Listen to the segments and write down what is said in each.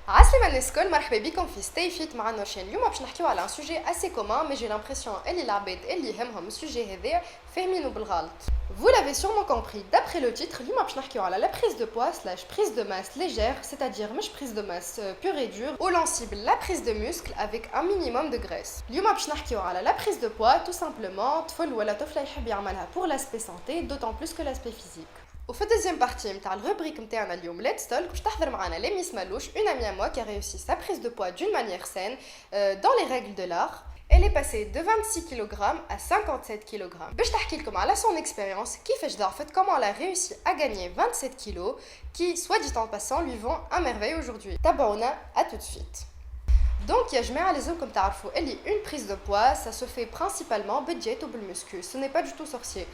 عسلامة الناس الكل مرحبا بكم في ستاي فيت مع نورشين. اليوم باش نحكيو على ان سوجي اسي كومان مي جي لامبرسيون اللي العباد اللي يهمهم السوجي هذا فاهمينه بالغلط. Vous l'avez sûrement compris d'après le titre, اليوم باش نحكيو على la prise de poids slash prise de masse légère, c'est-à-dire مش prise de masse pure et dure ou l'on cible la prise de muscle avec un minimum de graisse. اليوم باش نحكيو على la prise de poids tout simplement طفل ولا طفلة يحب يعملها pour l'aspect santé, d'autant plus que l'aspect physique. وفي الدوزيام بارتي نتاع الروبريك نتاعنا اليوم ليتس تولك باش تحضر معنا لميس مالوش une amie à moi qui a réussi sa prise de poids d'une manière saine dans les règles de l'art. Elle est passée de 26 kg à 57 kg. باش تحكي لكم على son expérience كيفاش ضعفت comment elle a réussi à gagner 27 kg qui soit dit en passant lui vont à merveille aujourd'hui. تابعونا à tout de suite. Donc يا جماعة لازمكم تعرفوا اللي une prise de poids ça se fait principalement بالجيت وبالمسكو. Ce n'est pas du tout sorcier.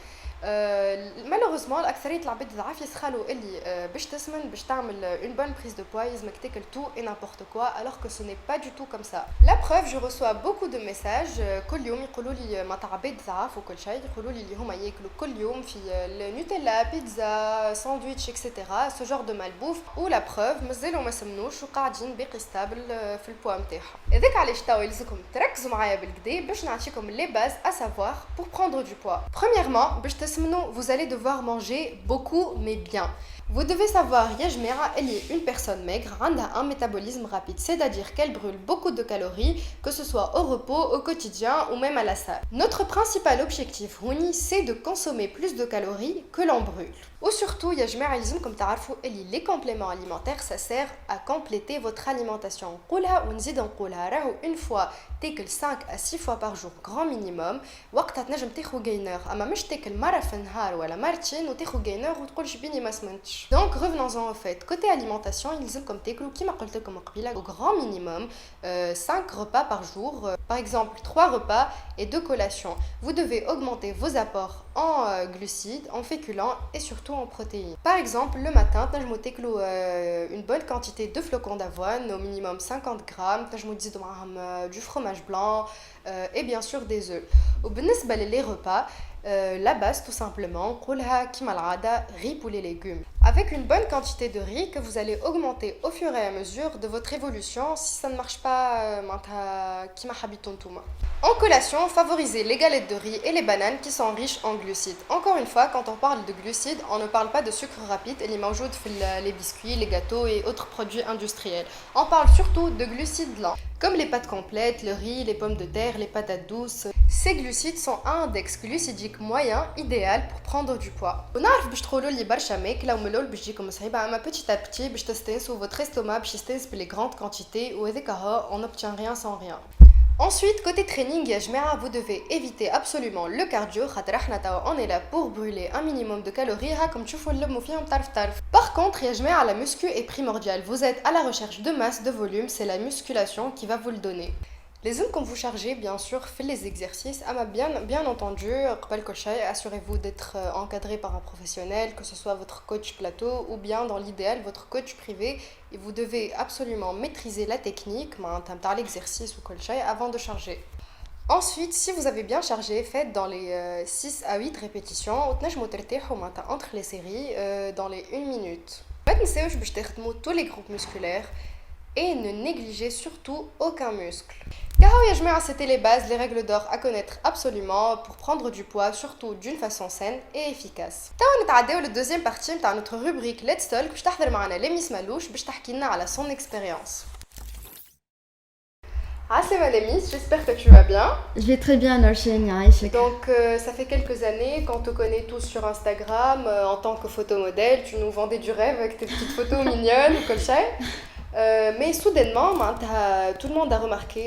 مالوغوزمون الاكثريه العباد ضعاف يسخلوا اللي باش تسمن باش تعمل اون بون بريز دو بوا يلزمك تاكل تو اي نيمبورت كوا alors que ce n'est pas du tout comme ça. La preuve je reçois beaucoup de messages كل يوم يقولوا لي ما عباد ضعاف وكل شيء يقولوا لي اللي هما ياكلوا كل يوم في النوتيلا بيتزا ساندويتش اكسيتيرا سو جور دو مالبوف ولا بروف مازالوا ما سمنوش وقاعدين باقي ستابل في البوا نتاعهم. هذاك علاش توا يلزمكم تركزوا معايا بالكدا باش نعطيكم لي باز à savoir pour prendre du poids. Premièrement باش vous allez devoir manger beaucoup mais bien. Vous devez savoir, Yajmera, elle est une personne maigre, a un métabolisme rapide, c'est-à-dire qu'elle brûle beaucoup de calories, que ce soit au repos, au quotidien ou même à la salle. Notre principal objectif, Rouni, c'est de consommer plus de calories que l'on brûle. Ou surtout, Yajmera, comme tu sais, les compléments alimentaires, ça sert à compléter votre alimentation. Une fois, تاكل 5 à 6 fois par jour grand minimum وقتها تنجم تاخذ gainer اما مش تاكل مره في النهار ولا مرتين وتاخذ gainer وتقول جبيني ما سمنتش. Donc revenons-en au fait côté alimentation يلزمكم تاكلوا كيما قلت لكم قبيله au grand minimum 5 repas par jour par exemple 3 repas et 2 collations. Vous devez augmenter vos apports en glucides, en féculents et surtout en protéines. Par exemple, le matin, تنجموا تاكلوا une bonne quantité de flocons d'avoine, au minimum 50 grammes, تنجموا تزيدوا معاهم du fromage blanc et bien sûr des œufs. وبالنسبة للي repas, la base tout simplement, نقولها كيما العادة riz poulet légumes. Avec une bonne quantité de riz que vous allez augmenter au fur et à mesure de votre évolution si ça ne marche pas كيما حبيتوا نتوما. En collation, favorisez les galettes de riz et les bananes qui sont riches en glucides. Encore une fois, quand on parle de glucides, on ne parle pas de sucre rapide, les biscuits, les gâteaux et autres produits industriels. On parle surtout de glucides lents, comme les pâtes complètes, le riz, les pommes de terre, les patates douces. Ces glucides sont un index glucidique moyen idéal pour prendre du poids. ونعرف باش تقولوا لي برشا ماكله وملول باش تجيكم صعيبه اما petit à petit باش تستانسوا votre estomac باش يستانس les grandes quantités وهذاك on n'obtient rien sans rien. Ensuite, côté training, Yajmera, vous devez éviter absolument le cardio. On est là pour brûler un minimum de calories. Par contre, Yajmera, la muscu est primordiale. Vous êtes à la recherche de masse, de volume. C'est la musculation qui va vous le donner. Les zones quand vous chargez, bien sûr, faites les exercices. Bien entendu, assurez-vous d'être encadré par un professionnel, que ce soit votre coach plateau ou bien dans l'idéal votre coach privé. Et vous devez absolument maîtriser la technique, l'exercice ou avant de charger. Ensuite, si vous avez bien chargé, faites dans les 6 à 8 répétitions entre les séries dans les 1 minute. Tous les groupes musculaires et ne négligez surtout aucun muscle. Car c'était les bases, les règles d'or à connaître absolument pour prendre du poids, surtout d'une façon saine et efficace. On va le deuxième partie de notre rubrique Let's Talk باش تحضر معنا لميس مالوش باش تحكي لنا على son expérience. Salut Lémis, j'espère que tu vas bien. Je vais très bien, Norchen, Aïchek. Donc, ça fait quelques années qu'on te connaît tous sur Instagram en tant que photomodèle. Tu nous vendais du rêve avec tes petites photos mignonnes ou comme ça. Mais soudainement, tout le monde a remarqué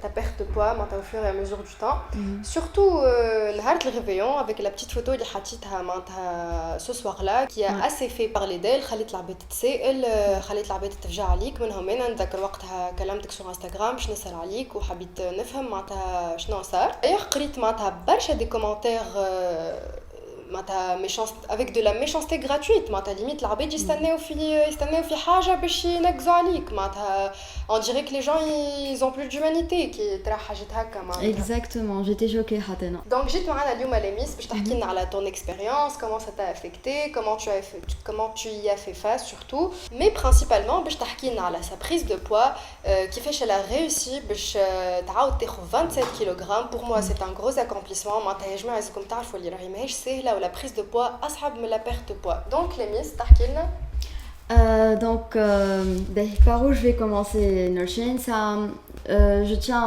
ta perte de poids au fur et à mesure du temps. Surtout le réveillon avec la petite photo ce soir-là qui a assez fait parler d'elle. خلت العباد تتسائل خلت العباد تفجع عليك منهم انا نذكر وقتها كلمتك sur Instagram باش نسأل عليك وحبيت نفهم شنو صار. D'ailleurs قريت برشا دي كومنتير avec de la méchanceté gratuite معناتها limite العباد يستناو في حاجه باش ينقزوا عليك معناتها on dirait que les gens ils ont plus d'humanité qui ترى حاجه هكا معناتها Exactement, j'étais choquée حتى donc جيت معنا اليوم لميس باش تحكي لنا على ton expérience comment ça t'a affecté comment tu y as fait face surtout mais principalement باش تحكي لنا على sa prise de poids كيفاش elle a réussi باش تعاود تاخذ 27 kg pour moi c'est un gros accomplissement معناتها يا جماعه لازمكم تعرفوا اللي راهي ماهيش سهله ولا prise de poids أصعب من la perte de poids donc لميس تحكي لنا par où je vais commencer Nurchin, je tiens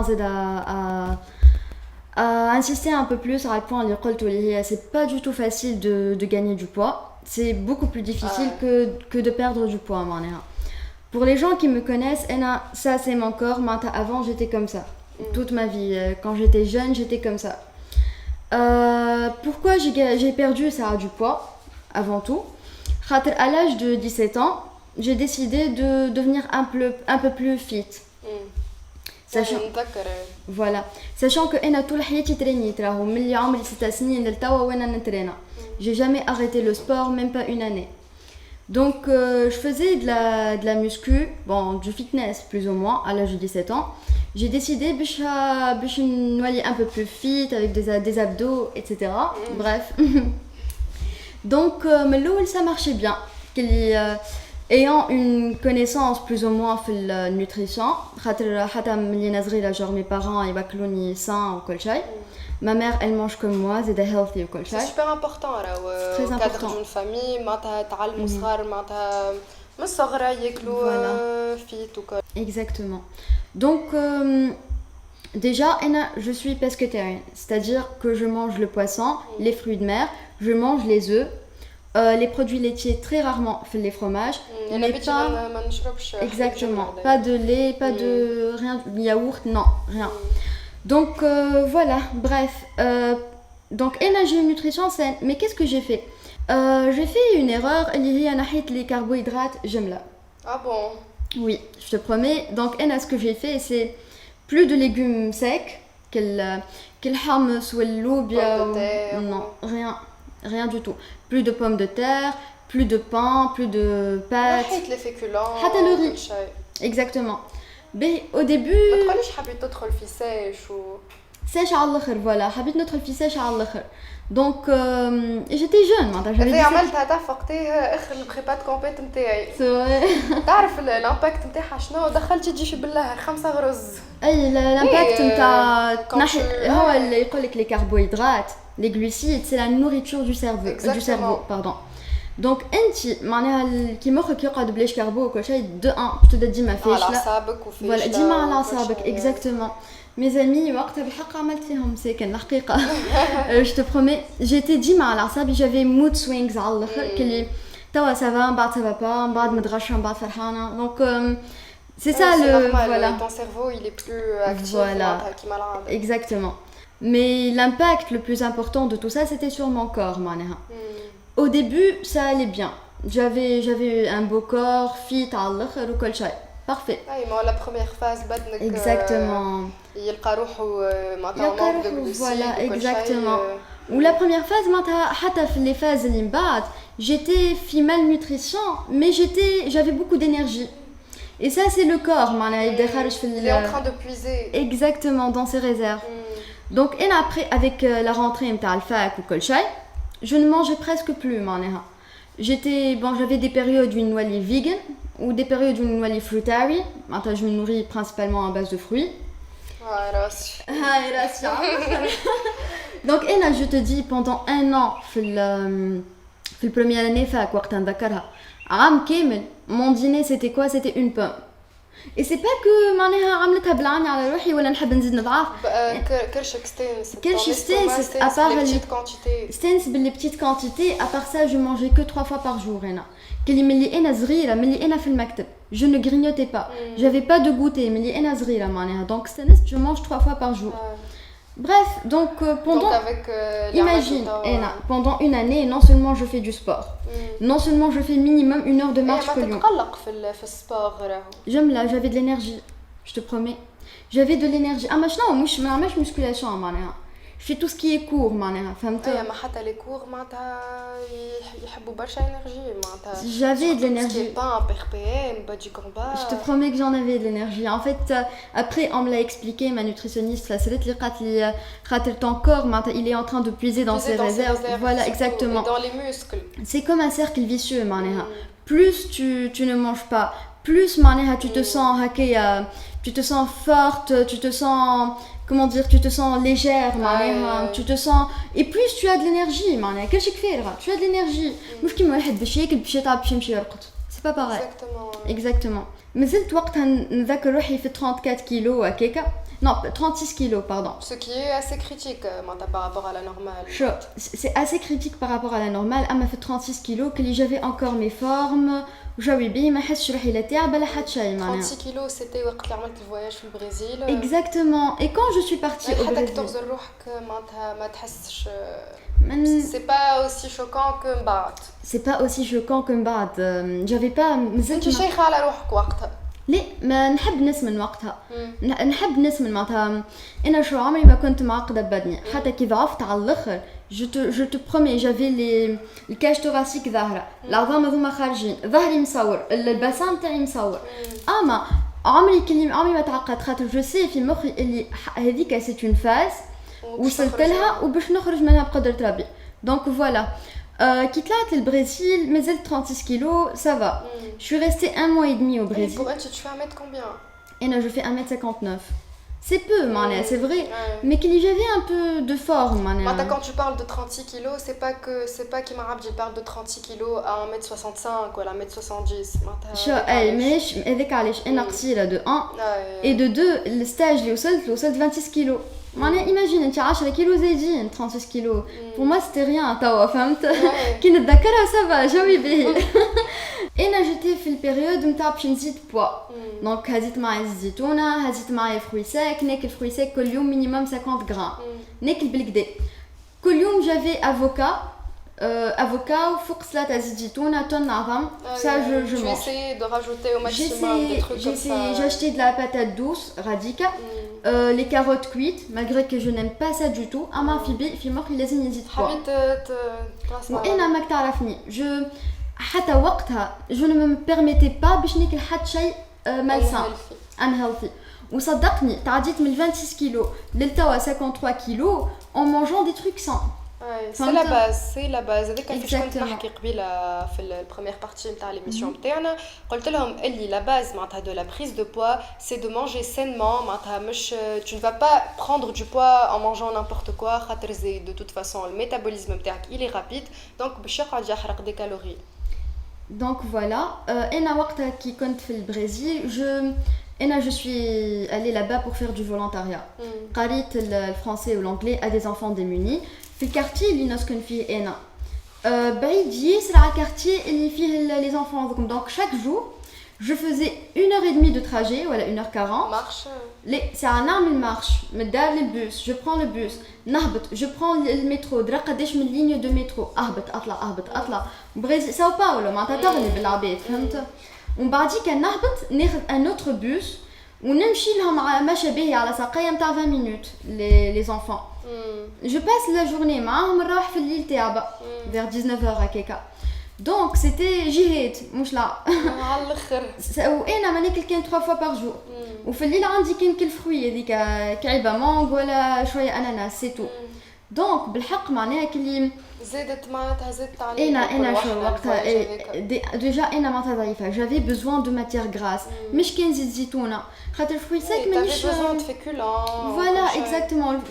à insister un peu plus sur le point que c'est pas du tout facile de gagner du poids, c'est beaucoup plus difficile que de perdre du poids. Pour les gens qui me connaissent, ça c'est mon corps, avant j'étais comme ça, toute ma vie, quand j'étais jeune j'étais comme ça. Pourquoi j'ai perdu ça du poids avant tout? À l'âge de 17 ans, j'ai décidé de devenir un peu plus fit. Sachant que أنا طول حياتي ترينيت راهو ملي عمري 6 سنين للتوا وانا نترينا. J'ai jamais arrêté le sport, même pas une année. Donc je faisais de la muscu, bon du fitness plus ou moins à l'âge de 17 ans. J'ai décidé باش نولي un peu plus fit avec des abdos, etc. Bref. Donc ça marchait bien. Ayant une connaissance plus ou moins في الnutrition, حتى ملي أنا صغيرة genre mes parents يبكلوني sain وكل شيء. Ma mère elle mange comme moi, c'est healthy وكل شيء. C'est super important راهو très important. cadre d'une famille معناتها تعلموا صغار معناتها من الصغر ياكلوا فيت وكل. Exactement. Donc déjà je suis pescétarienne, c'est-à-dire que je mange le poisson, les fruits de mer, je mange les œufs. Les produits laitiers très rarement les fromages mais pas exactement pas de lait pas de rien yaourt non rien donc voilà bref donc j'ai une nutrition saine mais qu'est-ce que j'ai fait j'ai fait une erreur اللي هي ناحية les carbohydrates جملة. Ah bon? Oui, je te promets. Donc ce que j'ai fait c'est plus de légumes secs كالحمص واللوبيا non rien du tout. Plus de pommes de terre, plus de pain, plus de pâtes. Les féculents. Le riz. Exactement. Mais au début. ما تقوليش حبيت تدخل في ساش و. ساش على الآخر voilà. حبيت ندخل في ساش على الآخر. Donc j'étais jeune معناتها j'avais. هذا عملتها تاع وقتها اخر البريبات كومبيت نتاعي. تعرف الامباكت نتاعها شنو؟ دخلت تجيش بالله 5 غرز. اي الامباكت نتاع هو اللي يقول لك les carbohydrates. Les glucides, c'est la nourriture du cerveau, pardon. Donc, معناها كي مخك يقعد بلاش كربو وكل شيء de 1 تبدا ديما فاشله. على أعصابك وفاشله. Voilà, ديما على أعصابك, exactement. Mes amis وقتها بالحق عملت فيهم ساكن الحقيقة. Je te promets, j'étais ديما على أعصابي, j'avais mood swings على الآخر كلي توا ça va, بعد ça va pas, بعد متغشة, بعد فرحانة. Donc c'est ça le voilà. Ton cerveau, il est plus actif. Voilà. Exactement. Mais l'impact le plus important de tout ça, c'était sur mon corps, معناها. Au début, ça allait bien. J'avais un beau corps, fit على الآخر وكل شيء. Parfait. mais la première phase بدنك Exactement. يلقى روحه معناتها manque de glucides. Voilà, exactement. Ou la première phase معناتها حتى في les phases اللي من بعد, j'étais في malnutrition, mais j'avais beaucoup d'énergie. Et ça c'est le corps معناها يبدا خارج في il est en train de puiser. Exactement, dans ses réserves. Donc après avec la rentrée نتاع الفاك وكل شيء, je ne mangeais presque plus معناها. J'avais des périodes où je نولي vegan ou des périodes où je نولي fruitarian. معناتها je me nourris principalement à base de fruits. راسي. Donc je te dis pendant un an في première année fac وقت نذكرها عام كامل mon dîner c'était quoi? C'était une pomme. Et c'est pas que معناها عملتها بالعاني على روحي ولا نحب نزيد نضعف. كرشك ستانس. كرشي ستانس à part les petites quantités. ستانس باللي petites quantités. À part ça je mangeais que 3 fois par jour هنا. كلي ملي انا صغيره ملي انا في المكتب je ne grignotais pas. J'avais pas de goûter ملي انا صغيره معناها. Donc ستانس je mange 3 fois par jour. Bref, donc pendant imagine pendant une année non seulement je fais du sport, non seulement je fais minimum 1 heure de marche par jour. J'avais de l'énergie, je te promets. J'avais de l'énergie. مش musculation معناها. je fais tout ce qui est court معناها فهمت. ما حتى لي كور معناتها يحبوا برشا énergie معناتها. J'avais de l'énergie. Pas un PRPM, bas du combat. Je te promets que j'en avais de l'énergie. En fait, après, on me l'a expliqué, ma nutritionniste, la سالت لي قالت لي خاطر ton corps معناتها il est en train de puiser dans ses réserves. Voilà, exactement. Et dans les muscles. C'est comme un cercle vicieux معناها. Plus tu ne manges pas, plus معناها tu te sens هكايا, tu te sens forte, tu te sens comment dire, tu te sens légère معناها, tu te sens et plus tu as de l'énergie معناها كل شيء كفايرها, tu as de l'énergie. مش كيما واحد باش ياكل باش يتعب باش يمشي يرقد. C'est pas pareil. Exactement. مازلت وقتها نذكر روحي في 34 كيلو هكاكا. Non, 36 kilos, pardon. Ce qui est assez critique par rapport à la normale. C'est assez critique par rapport à la normale. Elle m'a fait 36 kilos, que j'avais encore mes formes. J'avais bien, ما حسش روحي لا تعب لا حتى شيء معناها. 36 kilos, c'était وقت اللي عملت الفواياج في البرازيل. Exactement. Et quand je suis partie au Brésil. حتى تغزر روحك معناتها ما تحسش. C'est pas aussi choquant que من بعد. C'est pas aussi choquant que من بعد. J'avais pas. انت شيخة على روحك وقتها. ليه ما نحب نسمن وقتها. نحب نسمن معناتها انا شو عمري ما كنت معقده ببدني حتى كي ضعفت على الاخر je te promets j'avais الكاج thoracique ظاهره العظام هذوما خارجين ظهري مصور الباسان تاعي مصور اما عمري ما تعقدت خاطر جو سي في مخي اللي هذيك سي اون فاز وصلت لها وباش نخرج منها بقدره ربي دونك فوالا. Qui طلعت للبرازيل مازلت 36 kilos, ça va. Je suis restée 1 mois et demi au Brésil. Et pour elle, tu fais 1 mètre combien? Et là, je fais 1m59. C'est peu, c'est vrai. Mais qu'il j'avais un peu de forme. Quand tu parles de 36 kilos, c'est pas qui m'a je parle de 36 kilos à 1m65 ou à 1m70. Mais avec علاش انا قصيره de 1 et de 2 الستاج اللي وصلت 26 kilos. Imagine, tu as 10 kilos زايدين 36 kilos. Pour moi, c'était rien. توا فهمت. كي نتذكرها ça va, جوي باهي. انا جيتي في البيريود نتاع باش نزيد بوا. دونك هزيت معايا الزيتونه, هزيت معايا فروي ساك, ناكل فروي ساك كل يوم مينيموم 50 غرام. ناكل بالكدا. كل يوم جافي avocat وفوق سلطة زيت زيتونة طن عظم. Ça je mange. Tu essayes de rajouter au maximum des trucs comme ça. J'ai acheté de la patate douce, radica, les carottes cuites, malgré que je n'aime pas ça du tout. أما في مخي لازم يزيد بوا. حبيت ترسم. وأنا ماك تعرفني. حتى وقتها je ne me permettais pas باش ناكل حتى شيء malsain, unhealthy. وصدقني تعديت من 26 كيلو للتوا 53 كيلو en mangeant des trucs sains. C'est la base هذيك كيفاش كنت نحكي قبيله في البريمير بارتي نتاع ليميسيون نتاعنا قلت لهم اللي لا باز معناتها de la prise de poids c'est de manger sainement معناتها مش tu ne vas pas prendre du poids en mangeant n'importe quoi خاطر زي de toute façon le métabolisme نتاعك il est rapide donc باش يقعد يحرق des calories. Donc voilà, انا وقتها كي كنت في البرازيل je suis allée là-bas pour faire du volontariat. قريت le français ou l'anglais à des enfants démunis. في الكارتي اللي نسكن فيه انا بعيد ياسر على الكارتي اللي فيه les enfants donc chaque jour je faisais 1h30 de trajet voilà 1h40 marche c'est un arme marche من الدار للبوس je prends le bus نهبط je prends le métro درا قداش من ligne de métro اهبط اطلع بريزيل ساو باولو معناتها تغلب العباد فهمت ومن بعديك نهبط ناخذ ان autre bus ونمشي لهم على مشى باهي على ساقيه نتاع 20 minutes les enfants. Je passe la journée معاهم نروح في الليل تعبة vers 19h هكاكا. Donc c'était جهاد مش لا. على الاخر. وانا ما ناكل كان 3 fois par jour. وفي الليل عندي كان كل فروي هذيك كعيبة مانغ ولا شوية اناناس سي تو. دونك بالحق معناها كلي زادت معناتها زدت عليك انا شو وقتها ديجا انا معناتها ضعيفه جافي بزوان دو ماتيير غراس مش كان زيت زيتونه خاطر الفروي ساك مانيش بزوان فيكولون فوالا اكزاكتومون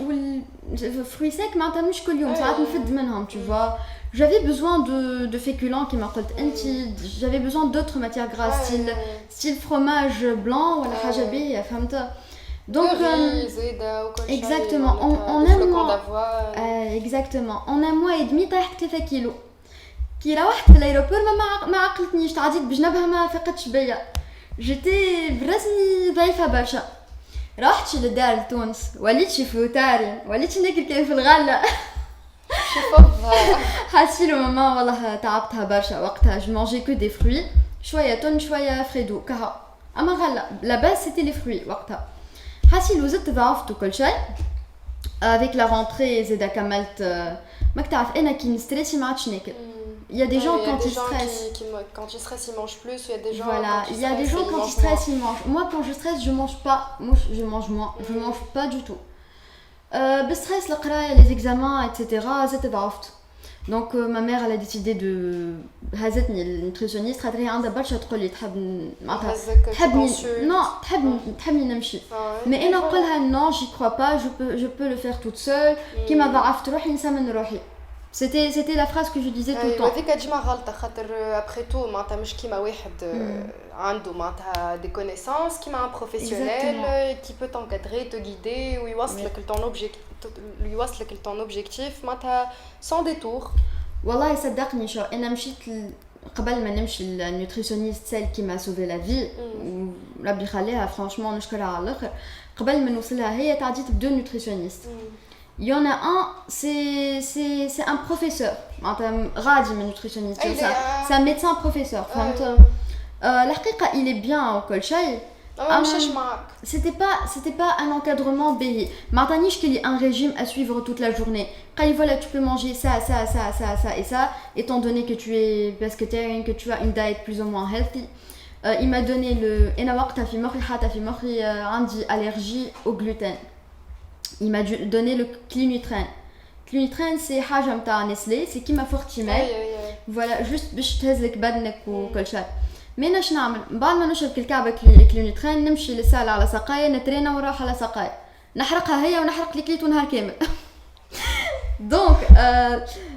والفروي ساك معناتها مش كل يوم ساعات نفد منهم tu vois j'avais besoin de féculents كما قلت انت j'avais besoin d'autres matières grasses style fromage blanc ولا حاجه باهيه فهمت donc exactement en un mois et demi طاحت 3 كيلو كي روحت في الايروبور ما عقلتنيش تعديت بجنبها ما فقدتش بيا جيتي برسمي ضعيفه برشا رحت للدار لتونس وليت شي فروتاري وليت ناكل كان في الغله حاسيلو ماما والله تعبتها برشا وقتها جو مانجي كو دي فروي شويه تون شويه فريدو كها اما غله لا باس سيتي لي فروي وقتها حاسيلو زدت ضعفت وكل شيء avec la rentrée زيدا كملت ماك تعرف انا كي نستريسي ما عادش ناكل. Il y a des gens quand ils stressent. Quand ils stressent, ils mangent plus. Il y a des gens. Voilà, il y a des gens quand ils stressent, ils mangent. Moi, quand je stresse, je mange pas. Moi, je mange moins. Je mange pas du tout. بالstress القرايه les examens etc. زدت ضعفت. Donc ma mère elle a décidé de هزتني النوتريسيونيست خاطر هي عندها برشا تقول لي معناتها تحبني نمشي. Mais انا نقولها non, j'y crois pas, je peux le faire toute seule. كيما ضعفت روحي نسمن روحي. C'était la phrase que je disais tout le temps. هذيك ديما غلطه خاطر après tout معناتها مش كيما واحد عنده معناتها des connaissances كيما un professionnel qui peut t'encadrer, te guider ويوصلك يوصلك لton objectif معناتها sans détour. والله صدقني شو انا مشيت قبل ما نمشي النوتريسيونيست سيل qui m'a sauvé la vie وربي يخليها franchement نشكرها على الاخر. قبل ما نوصلها هي تعديت ب 2 nutritionnistes. Il y en a un, c'est un professeur. غادي من nutritionniste. C'est un médecin professeur. الحقيقة il est bien وكل شيء. C'était pas un encadrement béhi. ما عطانيش كلي un régime à suivre toute la journée. قال لي voilà tu peux manger ça et ça étant donné que tu es pescatarian, que tu as une diet plus ou moins healthy. Il m'a donné le انا وقتها في مخي حاطه في مخي عندي allergie au gluten. Il m'a donné le Clinutren. Clinutren c'est حاجة متاع نسلي, c'est كيما فورتيمال. Voilà, juste باش تهزلك بدنك وكل شيء. مي انا شنو نعمل؟ بعد ما نشرب الكعبة كلينوترين نمشي للسالة على ساقايا نترينا ونروح على ساقايا. نحرقها هي ونحرق الكليت ونهار كامل.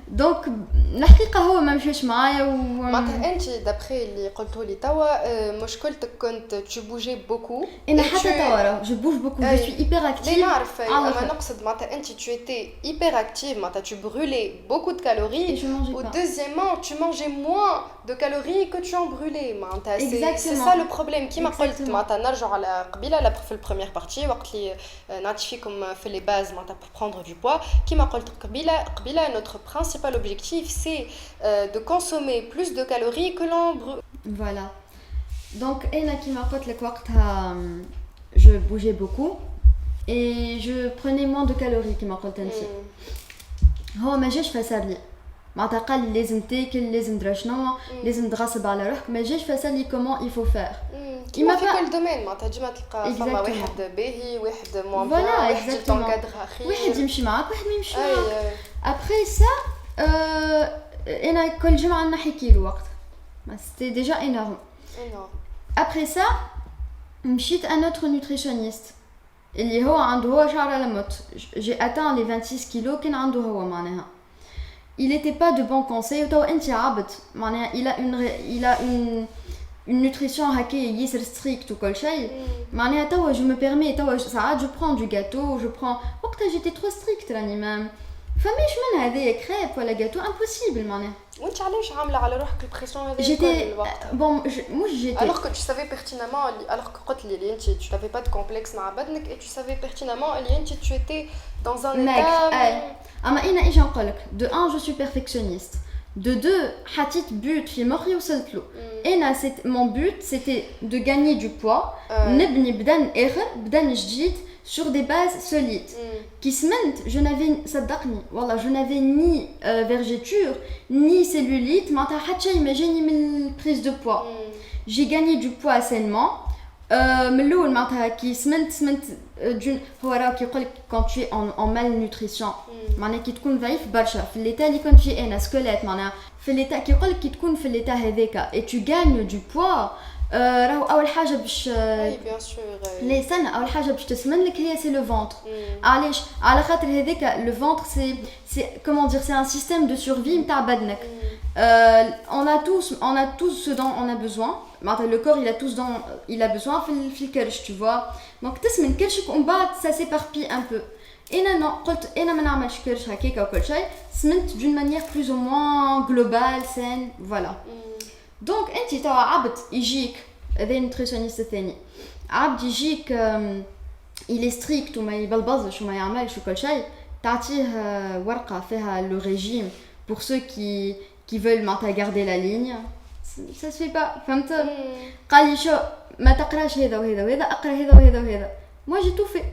دونك الحقيقه هو ما مشيش معايا معناتها انت دابخي اللي قلته لي توا مشكلتك كنت tu bougeais beaucoup انا حتى توا جو بوج بوكو جو سوي هيبر اكتيف. نعرف اما نقصد معناتها انت tu étais hyper active معناتها tu brûlais beaucoup de calories ou deuxièmement tu mangeais moins de calories que tu en brûlais معناتها c'est ça le problème كيما قلت معناتها نرجع على قبيله في البريمير بارتي وقت اللي نعطي فيكم في لي باز معناتها pour prendre du poids كيما قلت قبيله notre principal objectif c'est de consommer plus de calories que l'on brûle. Voilà. Donc انا كيما قلت لك وقتها je bougeais beaucoup et je prenais moins de calories كيما قلت انت. هو ما جاش فسر لي معناتها قال لي لازم تاكل لازم درا شنو لازم تغصب على روحك ما جاش فسر لي comment il faut faire. كيما في كل دومين معناتها ديما تلقى فما واحد باهي واحد موان بيان واحد تنكادر اخي واحد يمشي معاك واحد ما يمشي معاك. ابري سا انا كل جمعه نحي كيلو وقت سيتي ديجا énorme. ابري سا مشيت ان اوتر نوتريسيونيست اللي هو عنده هو شعر على موت جي اتان لي 26 كيلو كان عنده هو معناها il était pas de bon conseil تو انت عبد معناها il a une nutrition هكا ياسر strict وكل شيء معناها توا je me permets توا ساعات je prends du gâteau je prends وقتها j'étais trop strict راني ما فماش من هذايا كريب ولا جاتو امبوسيبل معناها. وانت علاش عامله على روحك البريسيون هذايا جيتي بون مش جيتي alors que tu savais pertinemment alors que قلت لي انت tu n'avais pas de complexe مع بدنك et tu savais pertinemment اللي انت tu étais dans un état اما انا ايش نقول لك de 1 je suis perfectionniste de 2 حطيت but في مخي وصلت له انا mon but c'était de gagner du poids نبني بدن جديد sur des bases solides. Qui semaine, je n'avais je n'avais ni vergeture ni cellulite, معناتها حتى شيء ما جاني من prise de poids. J'ai gagné du poids sainement. من الاول معناتها كي سمنت هو راه كيقول لك quand tu es en malnutrition معناها كي تكون ضعيف برشا في الليتا اللي كنت فيه انا سكوليت معناها في الليتا كيقول لك كي تكون في الليتا هذاك et tu gagnes du poids راهو اول حاجه باش بيان سور لي سنه اول حاجه باش تسمن لك هي سي لو فونتر. علاش على خاطر هذاك لو فونتر سي كومون دير سي ان سيستيم دو سورفي نتاع بدنك. on a tous ce dont on a besoin معناتها le corps il a besoin في الكرش tu vois donc تسمن كرشك ومن بعد ça s'éparpille un peu. انا قلت انا ما نعملش كرش هكاك وكل شيء سمنت d'une manière plus ou moins globale saine voilà. دونك انت توا عبد يجيك هذا النوتريسيونيست الثاني عبد يجيك il est strict وما يبلبزش وما يعملش وكل شيء تعطيه ورقه فيها لو ريجيم pour ceux qui veulent معناتها garder la ligne ça se fait pas فهمت. قال لي شو ما تقراش هذا وهذا وهذا اقرا هذا وهذا وهذا moi j'ai tout fait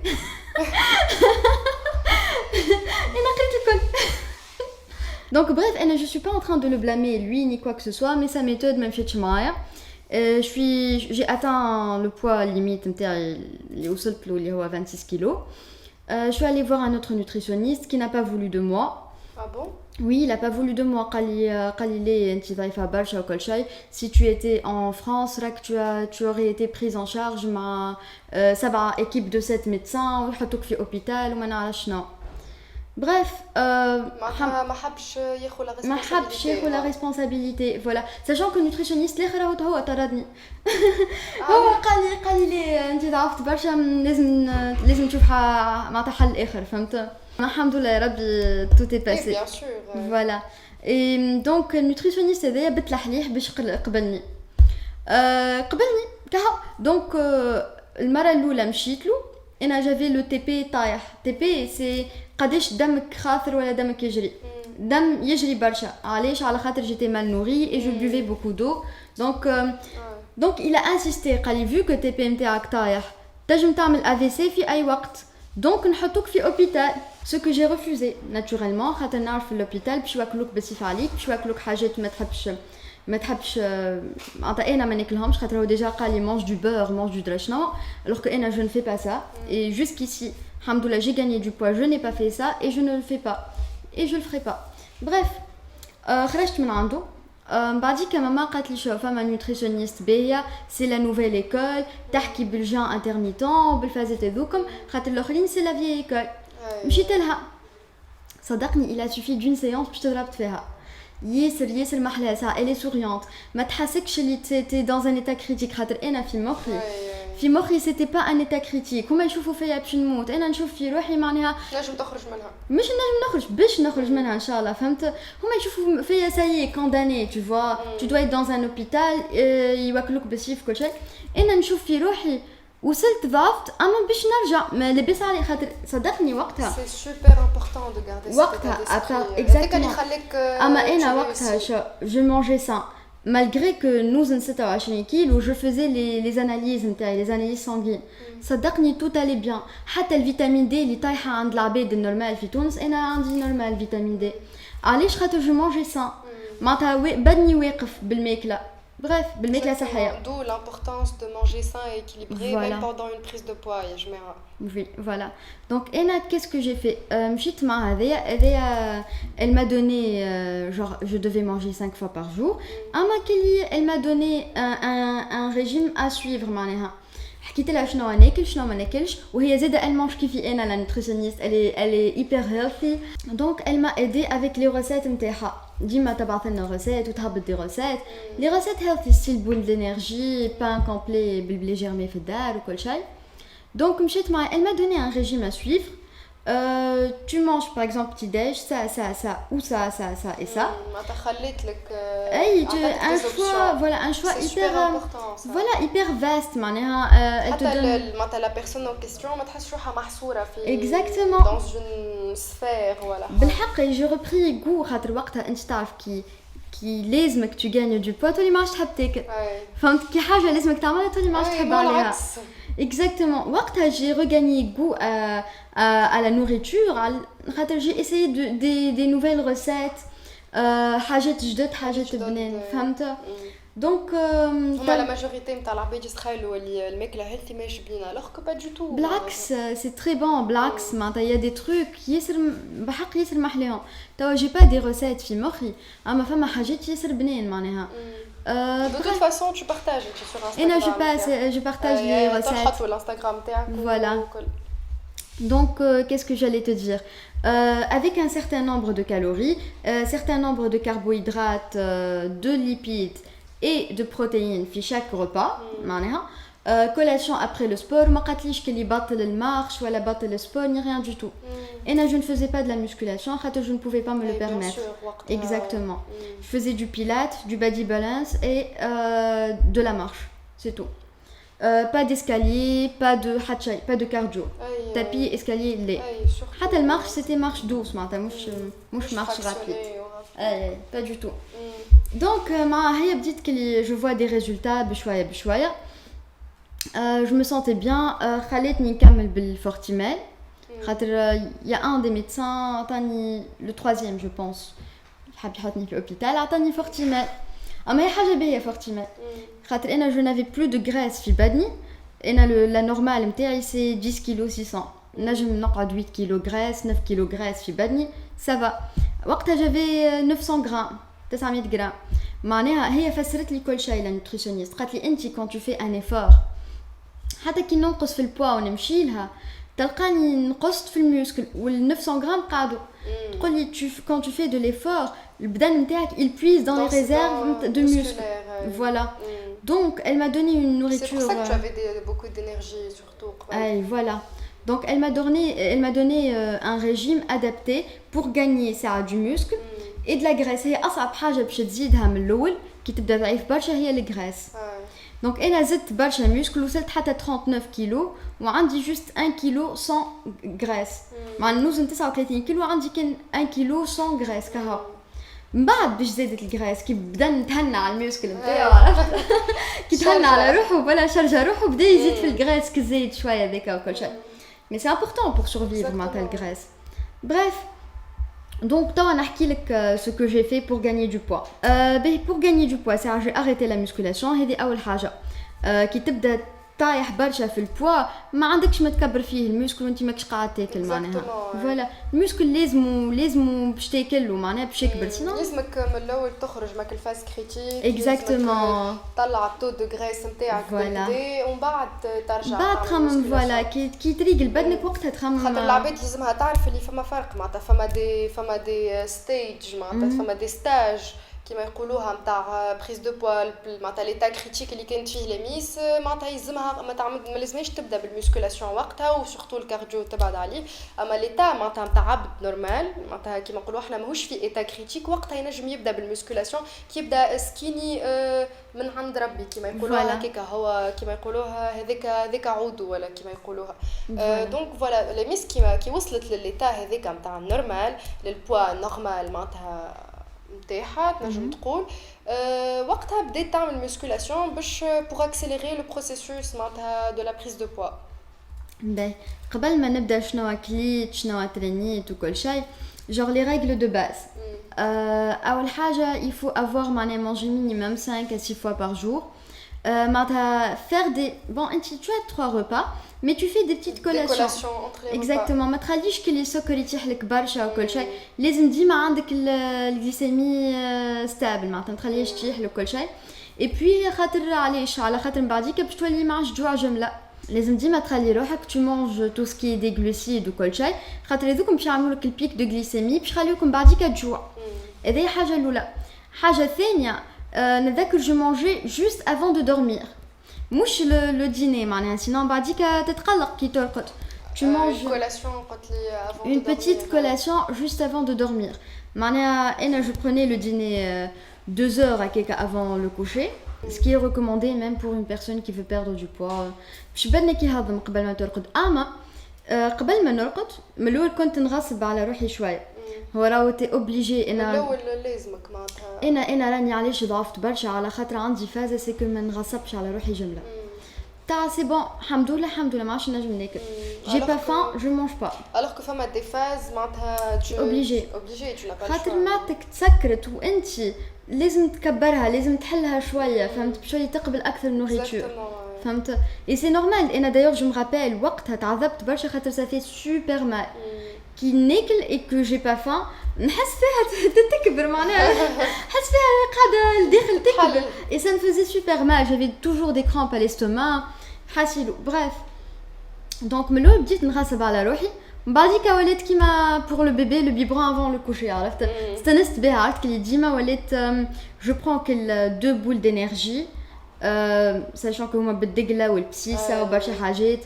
Donc bref, je suis pas en train de le blâmer lui ni quoi que ce soit, mais sa méthode m'a fait chier. J'ai atteint le poids limite, il est à 26 kilos. Je suis allée voir un autre nutritionniste qui n'a pas voulu de moi. Ah bon? Oui, il n'a pas voulu de moi. Si tu étais en France, tu aurais été prise en charge par 7 équipes de 7 médecins, ou يحطوك في hôpital وما نعرفش شنو. Bref, ما حبش ياخذ la responsabilité. Voilà, sachant que le nutritionniste هو طردني. هو قال لي انت ضعفت برشا لازم تشوف معناتها حل اخر فهمت. الحمد لله ربي tout est passé. Bien sûr. Voilà. Et donc le nutritionniste هذايا بتلحليح باش قبلني. قبلني كها. Donc المره الاولى مشيت له انا جافي لو تي بي طايح. تي بي سي قداش دمك خاطر ولا دمك يجري. دم يجري برشا علاش على خاطر j'étais mal nourrie et je buvais beaucoup d'eau. Donc il a insisté قال لي vu que تي بي نتاعك طايح تنجم تعمل AVC في اي وقت. Donc نحطوك في hôpital. Ce que j'ai refusé naturellement خاطر نعرف في l'hôpital باش ياكلوك بصيف عليك باش ياكلوك حاجات ما تحبش معناتها انا ما ناكلهمش خاطر هو ديجا قال لي mange du beurre mange du drachno alors que انا je ne fais pas ça et jusqu'ici alhamdoulilah j'ai gagné du poids je n'ai pas fait ça et je ne le fais pas et je le ferai pas bref خرجت من عنده بعديك ماما قالت لي شوف فما نوتريسيونيست باهيه سي لا نوفيل ايكول تحكي بالجان انترميتون بالفازات هذوكم خاطر الاخرين سي لا في ايكول مشيت لها صدقني il a suffi d'une séance باش تضربت فيها ياسر محلاها ساعه elle est souriante ما تحسكش اللي تي dans un état critique خاطر انا في مخي سيتي با ان ايتا كريتيك هما يشوفوا فيا باش نموت انا نشوف في روحي معناها نجم تخرج منها مش نجم نخرج باش نخرج منها ان شاء الله فهمت هما يشوفوا فيا سايي كونداني tu vois tu dois être dans un hôpital يوكلوك بسيف كل شيء انا نشوف في روحي وصلت ضعفت اما باش نرجع ما لبس علي خاطر صدقني وقتها سي سوبر امبورطون دو غاردي وقتها اكزاكتومون اما انا وقتها je mangeais ça malgré que nous en 27 kilos où je faisais les analyses les analyses sanguines صدقني tout allait bien حتى الفيتامين دي اللي طايحه عند العباد النورمال في تونس انا عندي نورمال فيتامين دي علاش خاطر je mangeais ça معناتها بدني واقف بالماكله bref بالماكله صحيه d'où l'importance de manger sain et équilibré même pendant une prise de poids يا جماعه oui voilà donc انا qu'est-ce que j'ai fait مشيت مع هذيا elle m'a donné genre je devais manger 5 fois par jour اما elle m'a donné un régime à suivre معناها حكيت لها شنو ناكل شنو ما ناكلش وهي زاده elle mange كيفي انا la nutritionniste elle est hyper healthy donc elle m'a aidé avec les recettes نتاعها ديما تبعث لنا ريسيت وتهبط دي ريسيت لي ريسيت هيلثي ستيل بول دينيرجي بان كومبلي بالبلي جيرمي في الدار وكل شيء دونك مشيت معايا elle m'a donné un régime à suivre tu manges par exemple petit déj ça ou ça et ça ما تخليت لك un choix voilà un choix hyper vaste معناها elle te donne معناتها la personne en question ما تحسش روحها محصوره في exactement dans une sphère voilà بالحق j'ai repris goût خاطر وقتها انت تعرف كي لازمك tu gagnes du poids تولي ما عادش تحب تاكل فهمت كي حاجه لازمك تعملها تولي ما عادش تحب عليها exactement وقتها j'ai regagné goût à la nourriture خاطر j'ai essayé des nouvelles recettes حاجات جدد حاجات بنان فهمت دونك هما لا ماجوريتي نتاع العباد يستخيلوا اللي الماكله هيلثي ماهيش بينا alors que pas du tout بالعكس سي تري بون بالعكس معناتها يا دي تروك ياسر بحق ياسر محلاهم توا جي با دي ريسيت في مخي اما فما حاجات ياسر بنان معناها de toute façon tu partages sur Instagram je partage les recettes تحطوا الانستغرام تاعك voilà donc qu'est-ce que j'allais te dire avec un certain nombre de calories certain nombre de carbohydrates de lipides et de protéines في chaque repas معناها collation après le sport ما قالتليش كلي بطل المارش ولا بطل السبور ni rien du tout et je ne faisais pas de la musculation خاطر je ne pouvais pas me le permettre exactement je faisais du pilates du body balance et de la marche c'est tout pas d'escalier pas de cardio tapis escalier lait حتى المارش c'était marche douce معناتها مش marche rapide pas du tout donc مع هي بديت كلي je vois des résultats بشويه je me sentais bien خليتني نكمل بالفورتيمال Il y a un des médecins, عطاني le troisième je pense. حاب يحطني في l'hôpital, عطاني Fortimal. أما هي حاجة باهية Fortimal. خاطر أنا je n'avais plus de graisse في بدني. أنا la normale نتاعي c'est 10 kg 600. نجم نقعد 8 kg graisse, 9 kg graisse في بدني, ça va. وقتها j'avais 900 grammes, 900 grammes. معناها هي فسرت لي كل شيء la nutritionniste. قالت لي أنت quand tu fais un effort حتى كي ننقص في البوا ونمشي لها تلقاني نقصت في الميوسكل وال 900 غرام قعدوا. تقول لي quand tu fais de l'effort البدن نتاعك il puise dans les réserves de muscles. Voilà. Donc elle m'a donné une nourriture. C'est pour ça que tu avais beaucoup d'énergie surtout. Ay, voilà. Donc elle m'a donné un régime adapté pour gagner ça du muscle et de la graisse. هي أصعب حاجة باش تزيدها من الأول كي تبدا ضعيف برشا هي الجراس. Donc انا زدت برشا مسكل وصلت حتى 39 كيلو وعندي جوست 1 كيلو sans graisse. مع نوزن 39 كيلو عندي كان 1 كيلو sans graisse كهو. من بعد باش زادت الجراس كي بدا نتهنى على الميوسكل نتاعو عرفت كي تهنى على روحه ولا شرجه روحه بدا يزيد في الجراس كي زايد شويه هذاك وكل شيء. Mais c'est important pour survivre معناتها الجراس. Bref. Donc, toi, on a ce que j'ai fait pour gagner du poids. Pour gagner du poids, j'ai arrêté la musculation. C'est la première chose. Qui تبدا طايح برشا في البوا ما عندكش ما تكبر فيه الموسكل وانت ماكش قاعد تاكل معناها. فوالا الموسكل لازم باش تاكل ومعناها باش يكبر سينو. لازمك من الاول تخرج ماك الفاز كريتيك. اكزاكتومون. طلع التو دو غريس نتاعك بالدي ومن بعد ترجع. بعد تخمم فوالا كي تريقل بدنك وقتها تخمم. خاطر العباد لازمها تعرف اللي فما فرق معناتها فما دي ستيج معناتها فما دي ستاج. كما يقولوها نتاع بريز دو بوا معناتها ليتا كريتيك اللي كانت فيه لميس معناتها يلزمها ما لازمهاش تبدا بالميسكولاسيون وقتها وسورتو الكارديو تبعد عليه. اما ليتا معناتها نتاع عبد نورمال معناتها كيما نقولوا احنا ماهوش في ايتا كريتيك وقتها ينجم يبدا بالميسكولاسيون كي يبدا سكيني من عند ربي كما يقولوها هكاك هو كما يقولوها هذاك عودو ولا كما يقولوها. دونك فوالا لميس كي وصلت لليتا هذاك نتاع نورمال للبوا نورمال معناتها نتاعها تنجم تقول وقتها بديت تعمل ميسكولاسيون باش pour accélérer le processus معناتها de la prise de poids. باهي قبل ما نبدا شنو اكليت شنو ترينيت وكل شيء genre les règles de base. اول حاجه il faut avoir manger minimum 5 à 6 fois par jour. معناتها faire des bon tu as 3 repas mais tu fais des petites collations entre les exactement ما تخليش كل السكر يتيح لك برشا وكل شيء لازم ديما عندك الجليسيمي ستابل معناتها ما تخليهاش تطيح لك كل شيء et puis خاطر علاش على خاطر من بعديك باش تولي معش جوع جمله لازم ديما تخلي روحك tu manges tout ce qui est des glucides وكل شيء خاطر هذوكم باش يعملوا لك البيك دو جليسيمي باش يخليوكم بعديك تجوع. هذه حاجه الاولى. حاجه ثانيه نذكر جو مانجي جوست avant de dormir مش لو ديني معناها سينون بعديك تتقلق كي ترقد. Tu manges une petite collation juste avant de dormir. معناها أنا je prenais le dîner 2 heures à quelque avant le coucher. Ce qui est recommandé même pour une personne qui veut perdre du poids. باش بدنك يهضم قبل ما ترقد. أما قبل ما نرقد من الأول كنت نغصب على روحي شوية. هو راهو تي اوبليجي انا الاول لازمك معناتها انا راني علاش ضعفت برشا على خاطر عندي فازه سي كو ما نغصبش على روحي جمله تاع سي بون الحمد لله ما عادش نجم ناكل جي با فان جو مانج با الوغ كو فما دي فاز معناتها اوبليجي تو لا با خاطر معدتك تسكرت وانت لازم تكبرها لازم تحلها شويه فهمت بشويه تقبل اكثر نوريتور فهمت اي سي نورمال انا دايوغ جو مغابيل وقتها تعذبت برشا خاطر سافي سوبر مال كي ناكل اي كو جي با فان نحس فيها تكبر معناها نحس فيها قاعده لداخل تكبر اي سا نفوزي سوبر مال جافي توجور دي كرامب على الاستوماك حاسيلو بريف دونك من الاول بديت نغصب على روحي من بعديك ولات كيما بور لو بيبي لو بيبرون افون لو كوشي عرفت استنست بها عرفت كلي ديما ولات جو برون كل 2 بول دينيرجي ساشون كو هما بالدقله والبسيسه وبرشا حاجات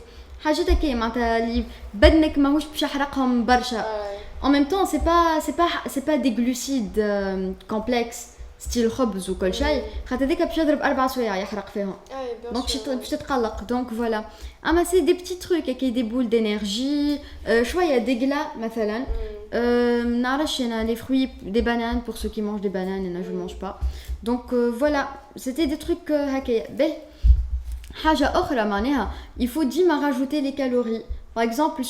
هكايا معناتها اللي بدنك ماهوش باش يحرقهم برشا en même temps c'est pas des glucides complexes ستيل خبز وكل شيء خاطر هذاك باش يضرب 4 سوايع يحرق فيهم دونك باش تتقلق دونك فوالا اما سي دي بتي تروك كي دي بول دينيرجي شويه دقله مثلا نعرفش انا لي فروي دي بانان pour ceux qui mangent des bananes انا je mange pas donc voilà c'était des trucs هكايا باهي حاجه اخرى معناها il faut ديما rajouter les calories par exemple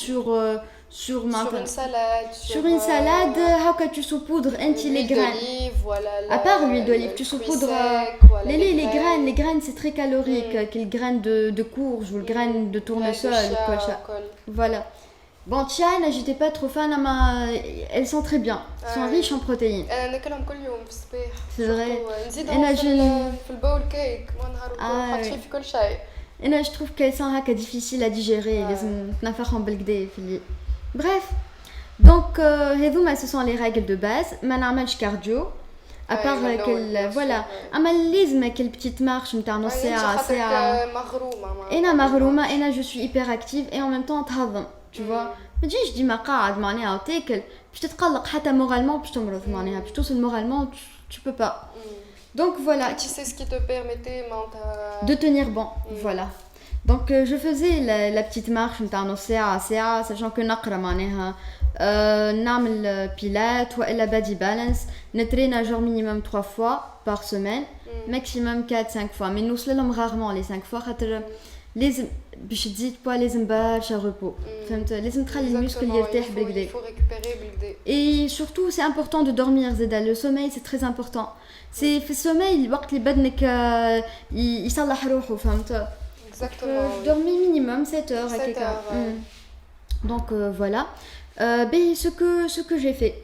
sur une salade. Sur une salade, haka tu saupoudres les graines. Voilà, à part l'huile d'olive, tu saupoudres les graines, c'est très calorique, les graines de courge ou les graines de tournesol, voilà. Bon, tiens, j'étais pas trop fan, mais elles sont très bien, elles sont riches en protéines. C'est vrai. Je trouve qu'elles sont difficiles à digérer, bref. Donc, ce sont les règles de base. ما نعملش cardio. À part voilà, أما quelle petite marche نتاع نص ساعة ساعة. أنا مغرومة أنا je suis hyper active et en même temps تهضم, tu vois. ما تجيش ديما قاعد معناها وتاكل باش تتقلق حتى moralement باش تمرض معناها باش توصل moralement tu peux pas. Donc voilà. Tu sais ce qui te permettait de tenir bon, voilà. Donc je faisais la petite marche نتاع نص ساعة ساعة, sachant que نقرا معناها نعمل بيلات ولا body balance, نترينا genre minimum 3 fois par semaine, maximum 4-5 fois, mais nous نوصل rarement les 5 fois خاطر لازم باش تزيد بوا لازم برشا repos, فهمت, لازم تخلي المسكل يرتاح بالكدا. Il faut récupérer بالكدا. Et surtout c'est important de dormir زادا, le sommeil c'est très important. C'est في السوميل الوقت اللي بدنك يصلح روحه, فهمت. Exactement. Je dormais minimum 7 heures. 7 heures, ouais. Donc voilà. Ce que j'ai fait.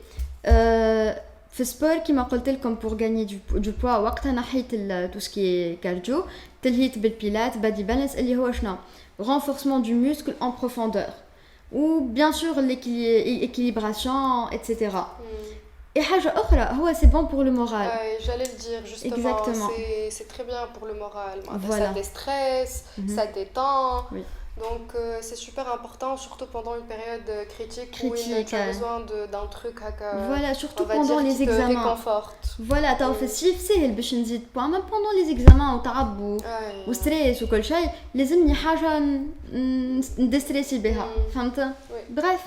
في sport كما قلت لكم pour gagner du poids وقتها نحيت tout ce qui est cardio, تلهيت بالبيلات body balance اللي هو شنو renforcement du muscle en profondeur ou bien sûr l'équilibration etc. Et حاجة أخرى هو c'est bon pour le moral. J'allais le dire justement. Exactement. C'est très bien pour le moral. Voilà. Ça déstresse, ça détend. Oui. Donc c'est super important, surtout pendant une période critique où tu as besoin d'un truc voilà, surtout pendant les examens. Te réconforte. Voilà, t'as fait si سهل باش نزيد poids, même pendant les examens وتعب وستريس وكل شيء لازمني حاجة ندستريسي بها, فهمت. Bref,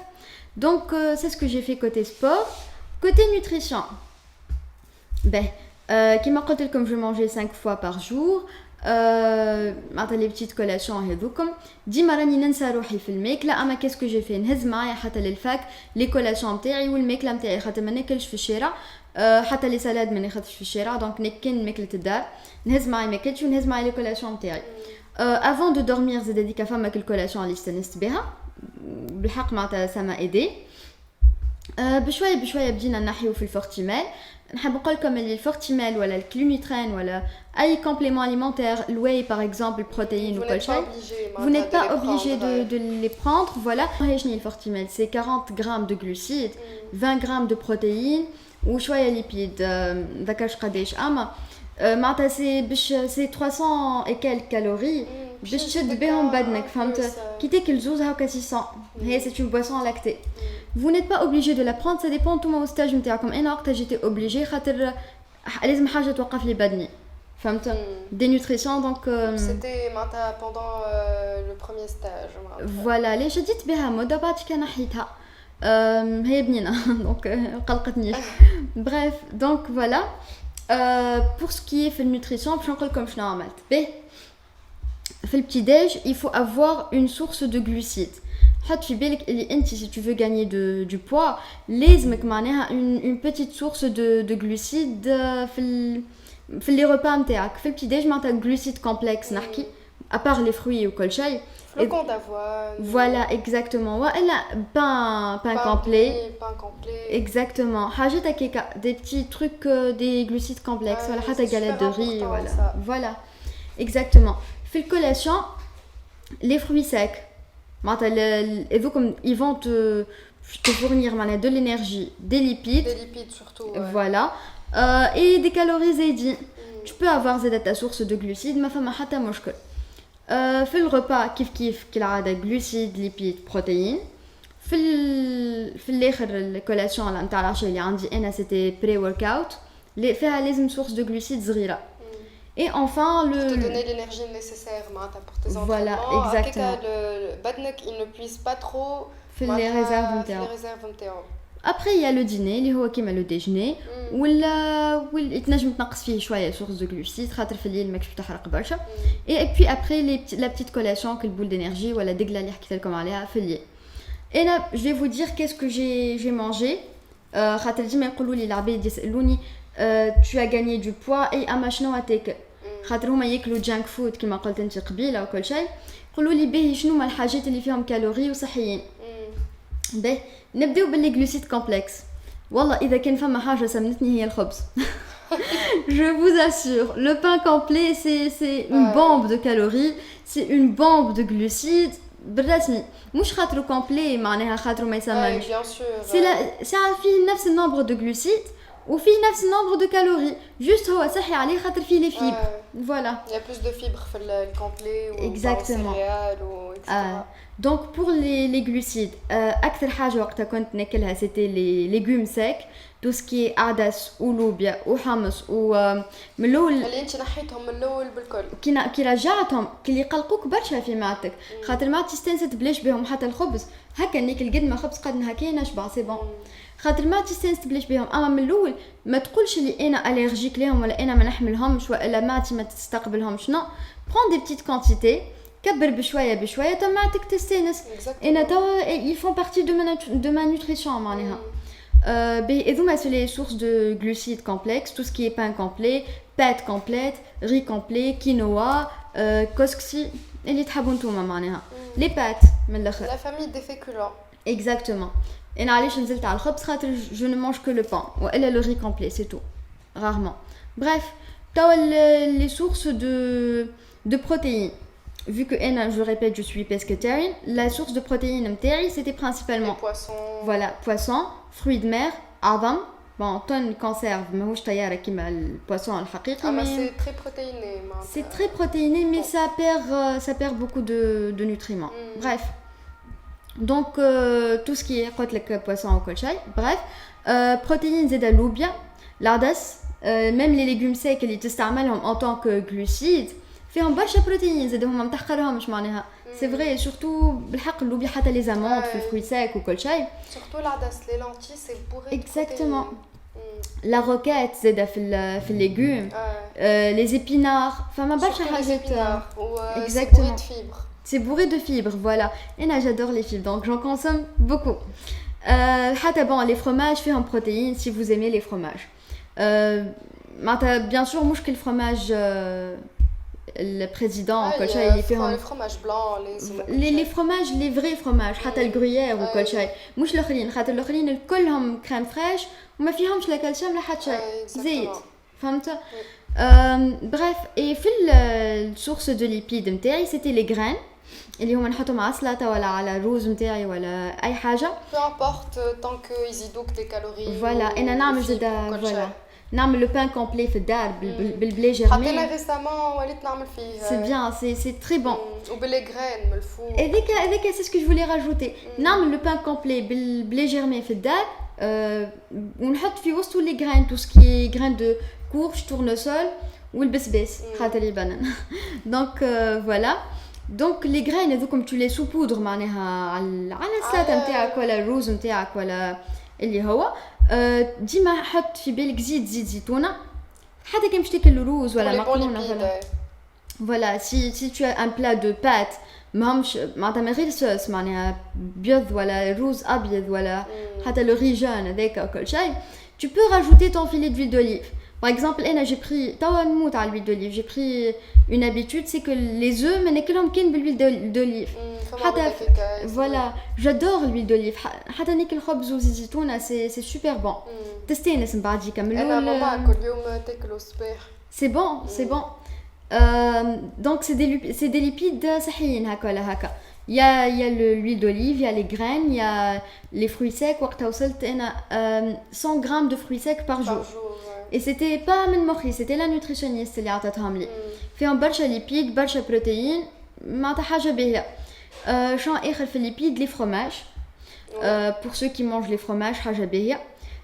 donc c'est ce que j'ai fait côté sport. Côté nutrition, كما قلت لكم je mangeais 5 fois par jour. معناتها لي بتيت كولاسيون هذوكم ديما راني ننسى روحي في الماكله, اما كيسكو جي في نهز معايا حتى للفاك لي كولاسيون نتاعي والماكله نتاعي خاطر ما ناكلش في الشارع, حتى لي سالاد ما ناخذش في الشارع, دونك ناكل ماكله الدار نهز معايا ماكلتي ونهز معايا لي كولاسيون نتاعي. avant de dormir زاد هذيك فما كل كولاسيون اللي استنست بها بالحق معناتها سما ايدي. بشويه بشويه بدينا نحيو في الفورتيمال. نحب نقول لكم اللي الفورتيمال ولا الكلوميترين ولا اي complément alimentaire, الواي par exemple, البروتيين وكل شيء, vous n'êtes pas obligé de les prendre. Voilà, le fortimel c'est 40 grammes de glucides, 20 grammes de protéines وشويه ليبيد, ذاكاش قداش اما معناتها c'est 300 et quelques calories باش تشد بهم بدنك, فهمت. كي تاكل زوز هكا 600, هي c'est une boisson lactée. Vous n'êtes pas obligé de la prendre, ça dépend tout mon stage نتاعكم. انا وقتها j'étais obligée خاطر لازم حاجه توقف لي بدني, فهمت. des nutritions donc c'était pendant le premier stage. voilà, لي شديت بها مده بعد كي نحيتها هي بنينه donc قلقتني. bref, donc voilà. Pour ce qui est fait nutrition, باش نقول لكم شنو عملت. في البتي ديج il faut avoir une source de glucides. حط في بالك اللي انت si tu veux gagner du poids لازمك معناها une petite source de glucides في les repas نتاعك. في البتي ديج معناتها glucides complexes نحكي, à part les fruits وكل شيء. flocons d'avoine. Voilà, exactement. ولا pain complet. Pain complet. Exactement. حاجات هكاكا des petits trucs, des glucides complexes. Voilà, حتى galette de riz. Voilà. Exactement. في الكولاسيون les fruits secs. Ils vont te fournir de l'énergie, des lipides. Des lipides surtout. Ouais. Voilà. Et des calories زايدين. Tu peux avoir ta source de glucides, ما فما حتى مشكل. في الربا كيف كالعادة glucides, lipides, protéines. في الاخر الكولاسيون نتاع العشاء اللي عندي انا c'était pré-workout اللي فيها لازم source de glucides صغيرة. Et enfin pour te donner l'énergie nécessaire pour tes entraînements. Voilà, exactement. Le badnek il ne puise pas trop les réserves نتاعو. Après il y a le dîner اللي هو كيما le déjeuner ولا يتنجم تنقص فيه شويه source de glucides خاطر في الليل ماكش تحرق برشا. Et puis après la petite collation que le boule d'énergie ولا دقله اللي حكيت لكم عليها في الليل. Et là, je vais vous dire qu'est-ce que j'ai mangé. خاطر ديما يقولوا لي العباد يسالوني tu as gagné du poids et اما شنو تاكل خاطر هما ياكلوا جانك فود كما قلت انت قبيله وكل شيء يقولوا لي باهي شنو هما الحاجات اللي فيهم كالوري وصحيين باهي نبداو باللي جلوسيد كومبلكس والله اذا كان فما حاجه سمنتني هي الخبز je vous assure le pain complet c'est une bombe de calories c'est une bombe de glucides بالرسمي مش خاطرو كومبلي معناها خاطرو ما يسمنش سي فيه نفس النومبر دو جلوسيد وفيه نفس النومبر دو كالوري جوست هو صحي عليه خاطر فيه لي فيبر فوالا il y a plus de fibres في الكومبلي و céréales و etc. Donc pour les glucides اكثر حاجه وقتها كنت ناكلها c'était les légumes secs tout ce qui est عدس ولوبيا وحمص ومن الاول اللي انت نحيتهم من الاول بالكل كي رجعتهم كي يقلقوك برشا في معدتك خاطر معدتي استانست بلاش بهم حتى الخبز هكا ناكل قد ما خبز قد هكا نشبع سي بون خاطر معدتي استانست بلاش بهم اما من الاول ما تقولش لي انا الرجيك ليهم ولا انا ما نحملهمش ولا معدتي ما تستقبلهمش نو برون دي بتيت كونتيتي كبر بشويه بشويه تو معدتك تستانس انا تو ils font partie de ma nutrition معناها هذوما سو لي سورس دو glucides complexes tout ce qui est pain complet pâte complète riz complet quinoa كسكسي اللي تحبوا نتوما معناها لي بات من الاخر la famille des féculents exactement انا علاش نزلت على الخبز خاطر je ne mange que le pain والا le riz complet c'est tout rarement bref توا les sources de protéines vu que je répète je suis pescatarian la source de protéines نتاعي c'était principalement les poissons voilà poisson fruits de mer عظم bon tonne conserve ماهوش طياره كيما البواسون الحقيقي mais c'est très protéiné c'est très protéiné mais ça perd beaucoup de nutriments bref donc tout ce qui est قلت لك poisson وكل شيء bref protéines زاد اللوبيا العدس même les légumes secs اللي تستعملهم en tant que glucides فيهم برشا بروتين زاد هما متحقرهمش معناها سي فري سورتو بالحق اللوبيا حتى لي زاموند في الفروي ساك وكل شيء سورتو العدس لي لونتي سي بوري اكزاكتومون لا روكيت زاد في الليغوم لي زيبينار فما برشا حاجات اكزاكتومون c'est bourré de fibres voilà et là j'adore les fibres donc j'en consomme beaucoup حتى bon les fromages فيهم protéines si vous aimez les fromages bien sûr مش كل fromage le président وكل شيء فيهم les fromages blancs les fromages les vrais fromages حتى الغريير وكل شيء مش الاخرين خاطر الاخرين كلهم كريم فريش وما فيهمش لا كالسيوم لا حتى شيء زيت فهمت bref et في السورس دو ليبيد نتاعي c'était les graines اللي هما نحطهم على سلطه ولا على الروز نتاعي ولا اي حاجه peu importe tant que ils y doutent des calories voilà انا نعمل زاد فوالا نعمل لو بان كومبلي في الدار بالبلي جيرمي حطينا ريسامون وليت نعمل فيه سي بيان سي تري بون وباللي غرين من الفوق هذاك سي سكو جو فولي راجوتي نعمل لو بان كومبلي بالبلي جيرمي في الدار ونحط في وسطو لي غرين تو سكي غرين دو كورج تورنسول والبسباس خاطر يبنن دونك فوالا دونك لي غرين هذوكم تو لي سوبودر معناها على السلطه نتاعك ولا الروز نتاعك ولا اللي هو ديما حط في بالك زيت زيتونه حتى كي باش تاكل الروز ولا مكرونه فوالا سي تو ان بلا دو بات ماهمش معناتها من غير صوص معناها بيض ولا روز ابيض ولا حتى لو ريجون هذاك وكل شيء tu peux rajouter ton filet d'huile d'olive par exemple j'ai pris توا نموت على l'huile d'olive j'ai pris une habitude c'est que les œufs ما ناكلهم كان بالhuile d'olive حتى voilà j'adore l'huile d'olive حتى ناكل خبز وزيتونه c'est super bon تستانس من بعد يكملوا انا ماما كل يوم تاكلوا الصباح c'est bon donc c'est des lipides صحيين هكا ولا هكا il y a l'huile d'olive, il y a les graines, il y a les fruits secs. وقتها وصلت انا 100 grammes de fruits secs par jour. Et c'était pas من مخي, c'était la nutritionniste اللي عطاتهم لي. فيهم برشا ليبيد, برشا بروتين, معناتها حاجة باهية. شنو آخر في الليبيد, les fromages. Pour ceux qui mangent les fromages, حاجة باهية.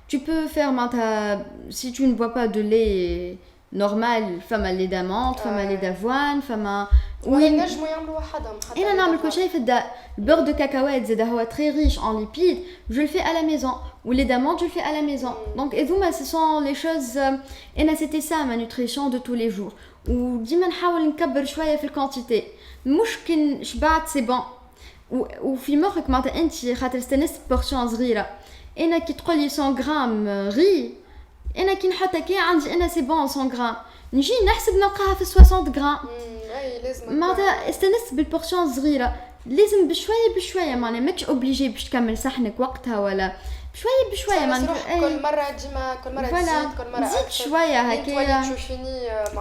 Tu peux faire معناتها si tu ne bois pas de lait normal, فما lait d'amande, فما lait d'avoine, فما وين نجموا يعملوا وحدهم حتى انا نعمل كل شيء في الدار. البور دو كاكاوات زاد هو très riche en lipides, je le fais à la maison, ou lait d'amande je le fais à la maison. Donc هذوما ce sont les choses انا c'était ça ma nutrition de tous les jours. وديما نحاول نكبر شويه في الكونتيتي, مش كي شبعت سي بون. وفي مخك معناتها انت خاطر استنست بورسيون صغيره انا كي تقول لي 100 غرام غي انا كي نحط كي عندي انا سي بون 100 غرام نجي نحسب نلقاها في 60 غرام اي لازم معناتها استنست بالبورسيون صغيره لازم بشويه معناها ماكش اوبليجي باش تكمل صحنك وقتها ولا بشويه معناتها كل مره ديما كل مره تزيد كل مره زيد شويه هكايا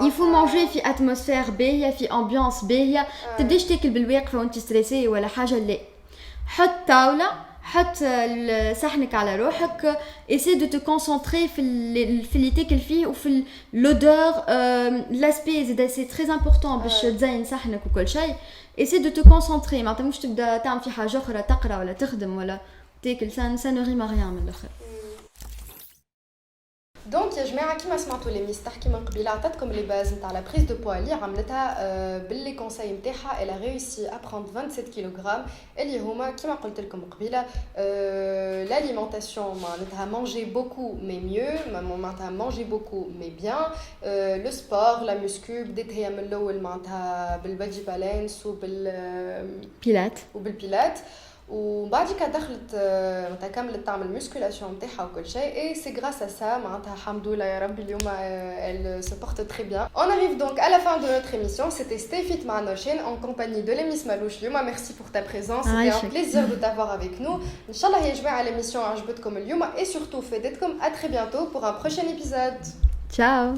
يفو مانجي في اتموسفير باهيه في امبيونس باهيه تبداش تاكل بالواقفه وانت ستريسي ولا حاجه لا حط طاوله حط صحنك على روحك essaie de te concentrer في اللي تاكل فيه وفي l'odeur l'aspect زيد سي très important باش تزين صحنك وكل شيء essaie de te concentrer معناتها مش تبدا تعمل في حاجه اخرى تقرا ولا تخدم ولا تاكل ça ne rime à rien من الاخر. دونك يا جماعه كيما سمعتوا لي ميس تحكي من قبيله عطاتكم لي باز نتاع لا بريز دو بوا اللي عملتها باللي كونساي نتاعها الا ريوسي ا بروندر 27 كيلوغرام اللي هما كيما قلت لكم قبيله l'alimentation معناتها مانجي بوكو مي ميو معناتها مانجي بوكو مي بيان لو سبور لا مسكو بديت هي من الاول معناتها بالبادي بالانس وبالبيلات وبعديك دخلت معناتها كملت تعمل مسكولاسيون نتاعها وكل شيء اي سي غراس ا سا معناتها الحمد لله يا ربي اليوم elle se porte très bien. On arrive donc à la fin de notre émission. C'était Stay Fit مع نورشين en compagnie de Miss Malouche. اليوم merci pour ta présence. C'était un plaisir de t'avoir avec nous. Inch'Allah يا جماعه l'émission عجبتكم اليوم et surtout فادتكم. À très bientôt pour un prochain épisode. Ciao.